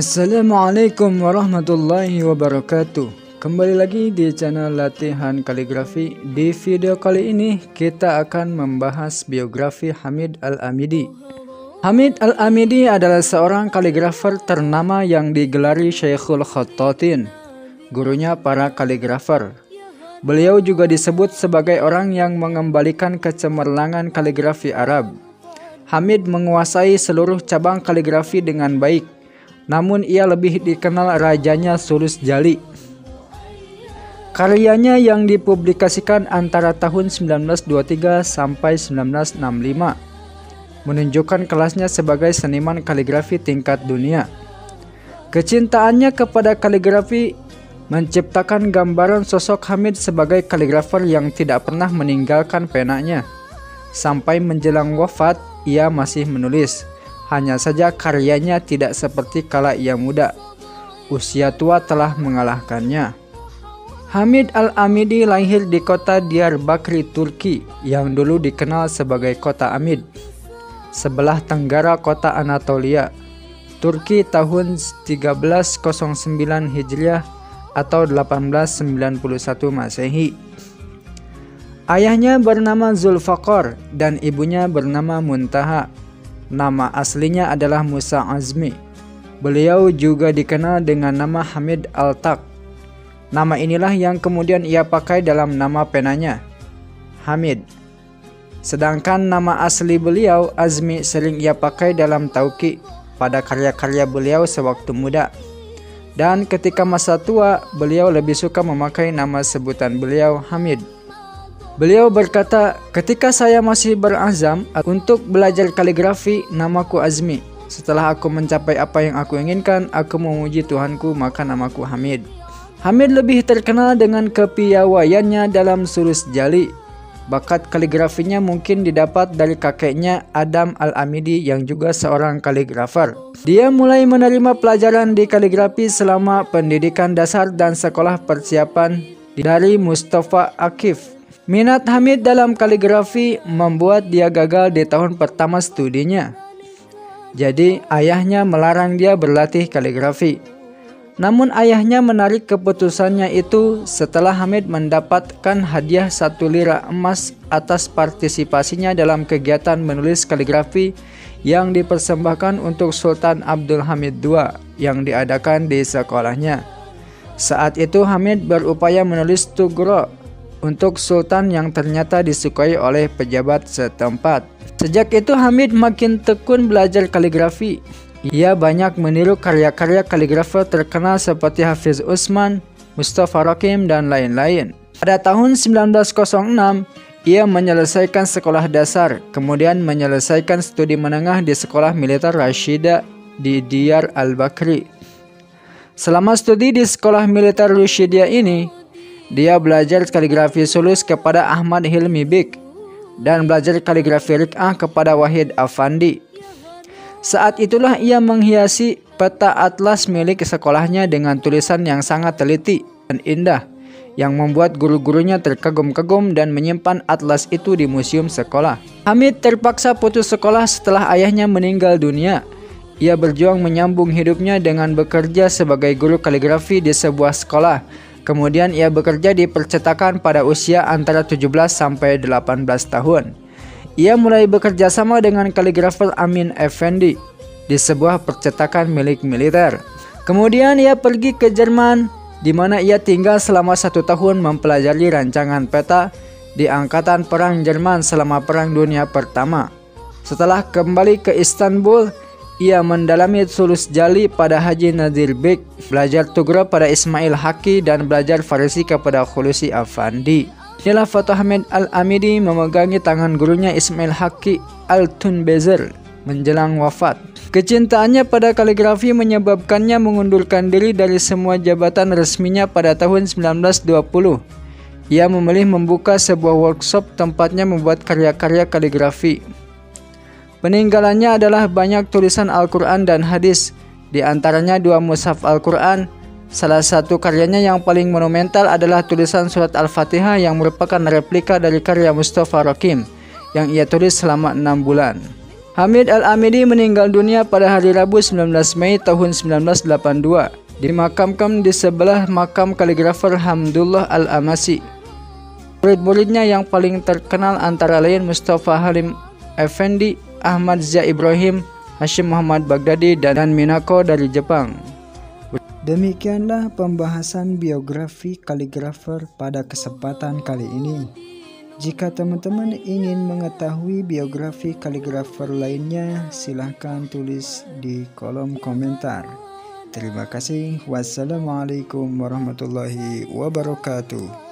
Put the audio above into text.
Assalamualaikum warahmatullahi wabarakatuh. Kembali lagi di channel latihan kaligrafi. Di video kali ini kita akan membahas biografi Hamid Al-Amidi. Hamid Al-Amidi adalah seorang kaligrafer ternama yang digelari Syekhul Khattatin, gurunya para kaligrafer. Beliau juga disebut sebagai orang yang mengembalikan kecemerlangan kaligrafi Arab. Hamid menguasai seluruh cabang kaligrafi dengan baik, namun ia lebih dikenal rajanya sulus jali. Karyanya yang dipublikasikan antara tahun 1923 sampai 1965 menunjukkan kelasnya sebagai seniman kaligrafi tingkat dunia. Kecintaannya kepada kaligrafi menciptakan gambaran sosok Hamid sebagai kaligrafer yang tidak pernah meninggalkan penanya. Sampai menjelang wafat, ia masih menulis. Hanya saja karyanya tidak seperti kala ia muda. Usia tua telah mengalahkannya. Hamid Al-Amidi lahir di kota Diyarbakır, Turki, yang dulu dikenal sebagai kota Amid, sebelah tenggara kota Anatolia, Turki tahun 1309 Hijriah atau 1891 Masehi. Ayahnya bernama Zulfaqar dan ibunya bernama Muntaha. Nama aslinya adalah Musa Azmi. Beliau juga dikenal dengan nama Hamid Al-Tak. Nama inilah yang kemudian ia pakai dalam nama penanya, Hamid. Sedangkan nama asli beliau, Azmi, sering ia pakai dalam tauqi pada karya-karya beliau sewaktu muda. Dan ketika masa tua, beliau lebih suka memakai nama sebutan beliau, Hamid. Beliau berkata, ketika saya masih berazam untuk belajar kaligrafi, namaku Azmi. Setelah aku mencapai apa yang aku inginkan, aku memuji Tuhanku, maka namaku Hamid. Hamid lebih terkenal dengan kepiawaiannya dalam sulus jali. Bakat kaligrafinya mungkin didapat dari kakeknya Adam Al-Amidi yang juga seorang kaligrafer. Dia mulai menerima pelajaran di kaligrafi selama pendidikan dasar dan sekolah persiapan dari Mustafa Akif. Minat Hamid dalam kaligrafi membuat dia gagal di tahun pertama studinya. Jadi ayahnya melarang dia berlatih kaligrafi. Namun ayahnya menarik keputusannya itu setelah Hamid mendapatkan hadiah 1 lira emas atas partisipasinya dalam kegiatan menulis kaligrafi yang dipersembahkan untuk Sultan Abdul Hamid II yang diadakan di sekolahnya. Saat itu Hamid berupaya menulis tughra untuk Sultan yang ternyata disukai oleh pejabat setempat. Sejak itu Hamid makin tekun belajar kaligrafi. Ia banyak meniru karya-karya kaligrafer terkenal seperti Hafiz Usman, Mustafa Rakim, dan lain-lain. Pada tahun 1906, ia menyelesaikan sekolah dasar, kemudian menyelesaikan studi menengah di Sekolah Militer Rashidah di Diyar Al-Bakri. Selama studi di Sekolah Militer Rashidah ini, dia belajar kaligrafi sulus kepada Ahmad Hilmi Bik dan belajar kaligrafi Rik'ah kepada Wahid Afandi. Saat itulah ia menghiasi peta atlas milik sekolahnya dengan tulisan yang sangat teliti dan indah yang membuat guru-gurunya terkagum-kagum dan menyimpan atlas itu di museum sekolah. Hamid terpaksa putus sekolah setelah ayahnya meninggal dunia. Ia berjuang menyambung hidupnya dengan bekerja sebagai guru kaligrafi di sebuah sekolah. Kemudian ia bekerja di percetakan pada usia antara 17 sampai 18 tahun. Ia mulai bekerja sama dengan kaligrafer Amin Effendi di sebuah percetakan milik militer. Kemudian ia pergi ke Jerman, di mana ia tinggal selama 1 tahun mempelajari rancangan peta di Angkatan Perang Jerman selama Perang Dunia Pertama. Setelah kembali ke Istanbul, ia mendalami sulus jali pada Haji Nadir Bek, belajar tughra pada Ismail Haqqi, dan belajar Farisi kepada Khulusi Afandi. Inilah foto Hamid Al-Amidi memegangi tangan gurunya Ismail Haqqi Al-Tunbezer menjelang wafat. Kecintaannya pada kaligrafi menyebabkannya mengundurkan diri dari semua jabatan resminya pada tahun 1920. Ia memilih membuka sebuah workshop tempatnya membuat karya-karya kaligrafi. Peninggalannya adalah banyak tulisan Al-Quran dan hadis, di antaranya 2 mushaf Al-Quran. Salah satu karyanya yang paling monumental adalah tulisan surat Al-Fatihah yang merupakan replika dari karya Mustafa Rakim yang ia tulis selama 6 bulan. Hamid Al-Amidi meninggal dunia pada hari Rabu 19 Mei tahun 1982. Dimakamkan di sebelah makam kaligrafer Hamdullah Al-Amasi. Murid-muridnya yang paling terkenal antara lain Mustafa Halim Effendi, Ahmad Zia Ibrahim, Hashim Muhammad Baghdadi, dan Minako dari Jepang. Demikianlah pembahasan biografi kaligrafer pada kesempatan kali ini. Jika teman-teman ingin mengetahui biografi kaligrafer lainnya, silahkan tulis di kolom komentar. Terima kasih. Wassalamualaikum warahmatullahi wabarakatuh.